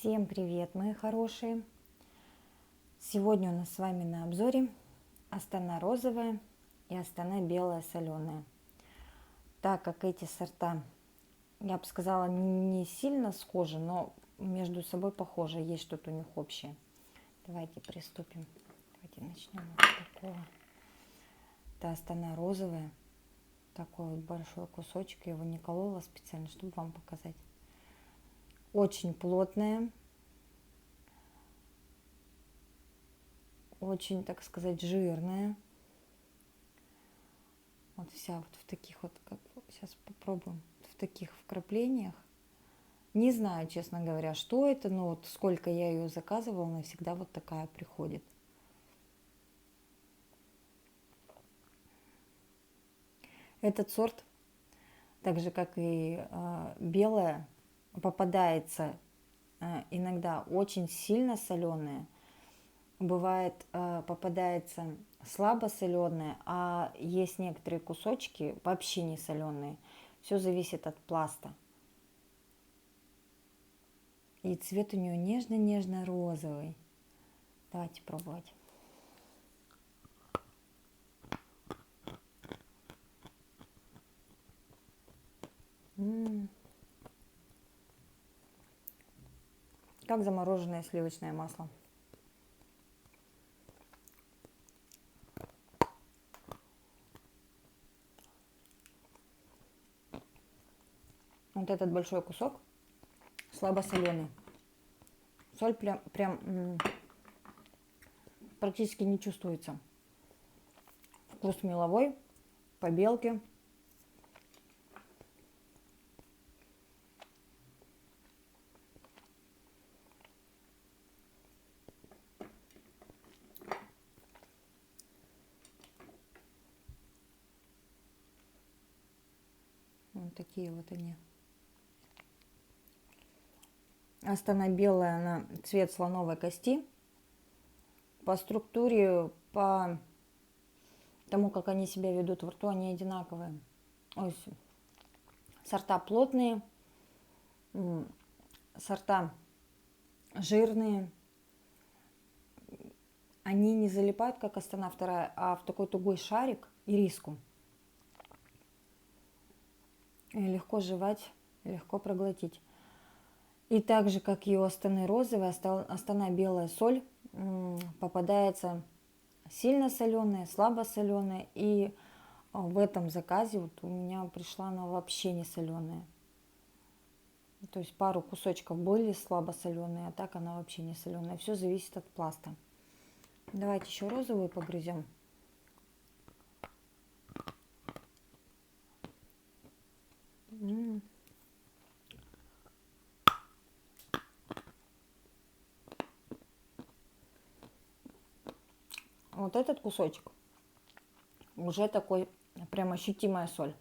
Всем привет, мои хорошие! Сегодня у нас с вами на обзоре Астана розовая и Астана белая соленая. Так как эти сорта, я бы сказала, не сильно схожи, но между собой похожи, есть что-то у них общее. Давайте приступим. Давайте начнем вот с такого. Это Астана розовая. Такой вот большой кусочек, я его не колола специально, чтобы вам показать. Очень плотная. Очень, так сказать, жирная. Вот вся вот в таких вот, как сейчас попробуем, в таких вкраплениях. Не знаю, честно говоря, что это, но вот сколько я ее заказывала, она всегда вот такая приходит. Этот сорт, так же как и белая, попадается иногда очень сильно соленая. Бывает, попадается слабо соленая, а есть некоторые кусочки вообще не соленые. Все зависит от пласта. И цвет у нее нежно-нежно-розовый. Давайте пробовать. Как замороженное сливочное масло. Вот этот большой кусок слабо соленый. Соль прям практически не чувствуется. Вкус меловой, побелки. Вот такие вот они. Астана белая, она цвет слоновой кости. По структуре, по тому, как они себя ведут во рту, они одинаковые. Ой, сорта плотные, сорта жирные. Они не залипают, как Астана вторая, а в такой тугой шарик, ириску. И легко жевать, легко проглотить. И так же, как и у Астаны розовой, Астана белая соль попадается сильно соленая, слабо соленая. И в этом заказе вот у меня пришла она вообще не соленая. То есть пару кусочков были слабо соленые, а так она вообще не соленая. Все зависит от пласта. Давайте еще розовую погрызем. Вот этот кусочек уже такой прям ощутимая соль.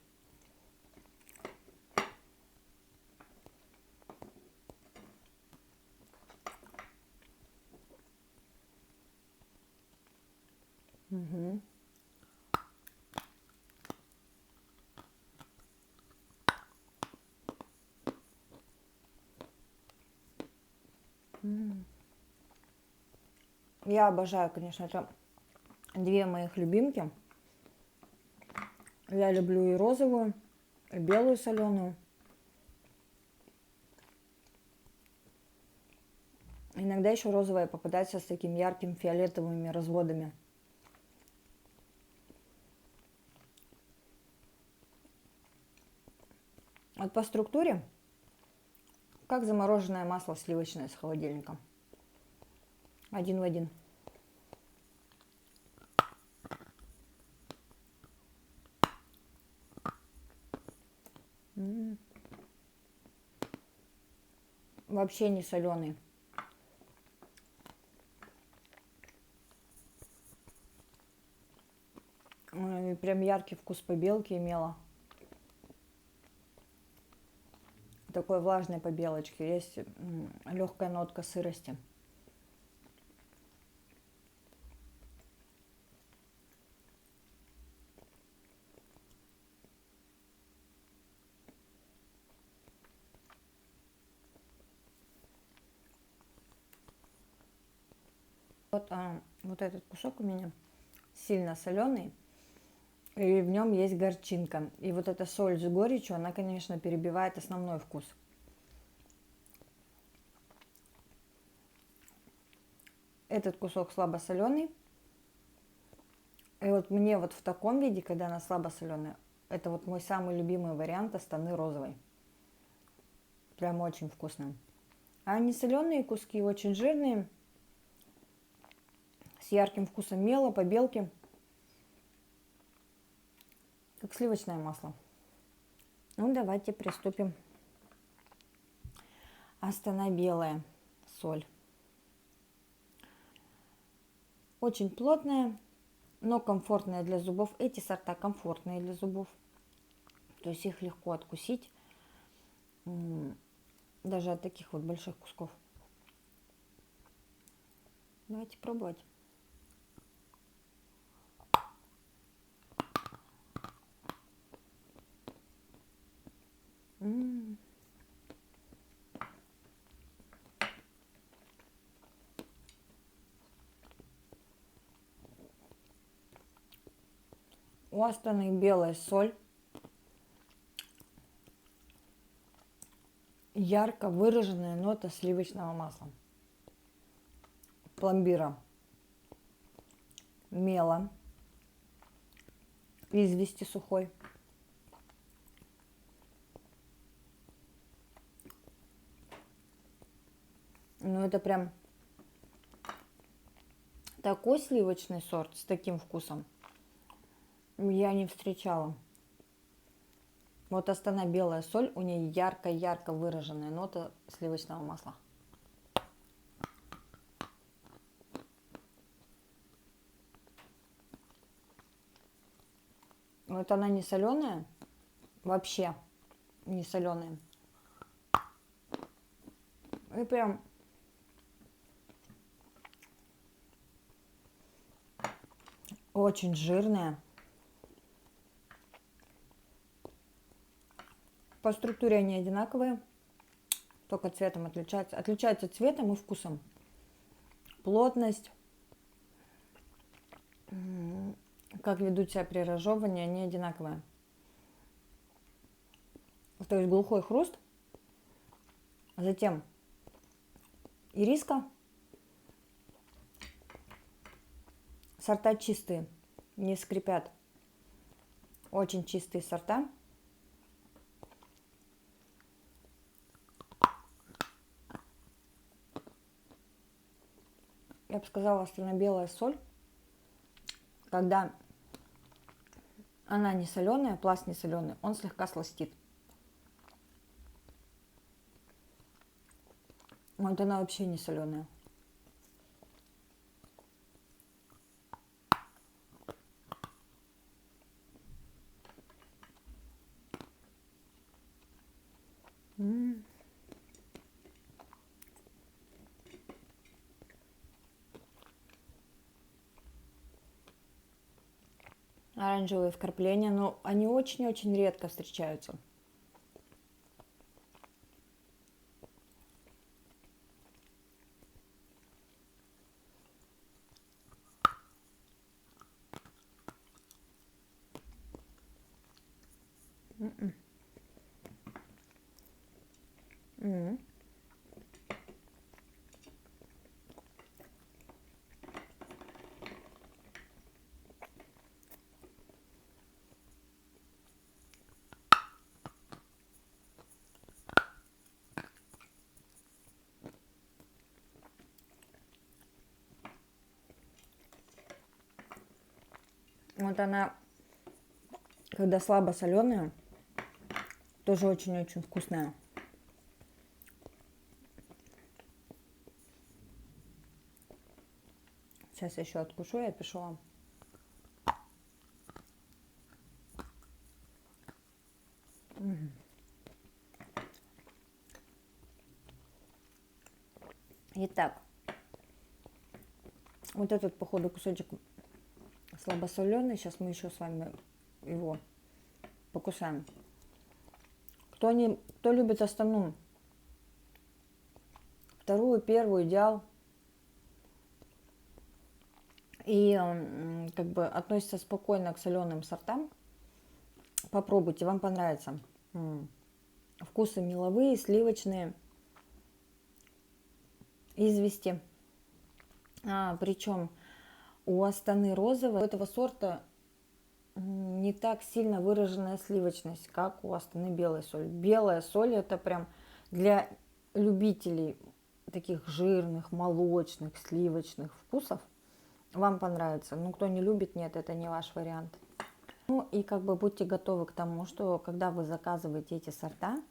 Угу. Я обожаю, конечно, это две моих любимки. Я люблю и розовую, и белую соленую. Иногда еще розовая попадается с такими яркими фиолетовыми разводами. Вот по структуре, как замороженное масло сливочное с холодильника. Один в один. Вообще не соленый. Прям яркий вкус побелки имела. Такой влажной побелочки. Есть легкая нотка сырости. Вот этот кусок у меня сильно соленый, и в нем есть горчинка. И вот эта соль с горечью, она, конечно, перебивает основной вкус. Этот кусок слабосоленый. И вот мне вот в таком виде, когда она слабосоленая, это вот мой самый любимый вариант Астаны розовой. Прям очень вкусно. А несоленые куски очень жирные, с ярким вкусом мела, побелки, как сливочное масло. Ну, давайте приступим. Астана белая соль. Очень плотная, но комфортная для зубов. Эти сорта комфортные для зубов. То есть их легко откусить, даже от таких вот больших кусков. Давайте пробовать. У Астаны белая соль. Ярко выраженная нота сливочного масла, пломбира, мела, извести сухой. Ну, это прям такой сливочный сорт с таким вкусом я не встречала. Вот Астана белая соль, у нее ярко-ярко выраженная нота сливочного масла. Вот она не соленая, вообще не соленая. И прям очень жирная. По структуре они одинаковые, только цветом отличаются. Отличаются цветом и вкусом. Плотность, как ведут себя при разжевывании, они одинаковые. То есть глухой хруст, затем ириска. Сорта чистые, не скрипят. Очень чистые сорта. Я бы сказала, Астана белая соль, когда она не соленая, пласт не соленый, он слегка сластит. Вот она вообще не соленая. Оранжевые вкрапления, но они очень-очень редко встречаются. Вот она, когда слабо соленая, тоже очень-очень вкусная. Сейчас еще откушу и опишу вам. Итак, вот этот, походу, кусочек слабосоленый. Сейчас мы еще с вами его покусаем. Кто любит Астану, вторую, первую, идеал. и как бы относится спокойно к соленым сортам. Попробуйте, вам понравится. Вкусы меловые, сливочные, извести. Причем у Астаны розовой у этого сорта не так сильно выраженная сливочность, как у Астаны белая соль. Белая соль это прям для любителей таких жирных, молочных, сливочных вкусов. Вам понравится. Ну, кто не любит, нет, это не ваш вариант. Ну и как бы будьте готовы к тому, что когда вы заказываете эти сорта,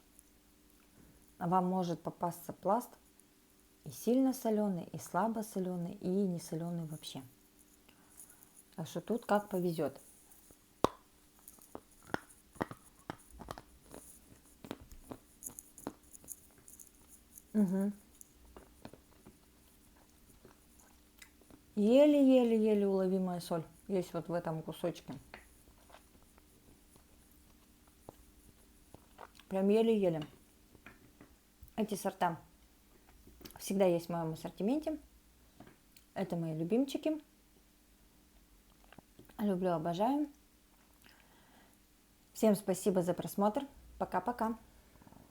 вам может попасться пласт и сильно соленый, и слабо соленый, и не соленый вообще. Так что тут как повезет. Угу. Еле-еле-еле уловимая соль есть вот в этом кусочке. Прям еле-еле. Эти сорта всегда есть в моем ассортименте. Это мои любимчики. Люблю, обожаю. Всем спасибо за просмотр. Пока-пока.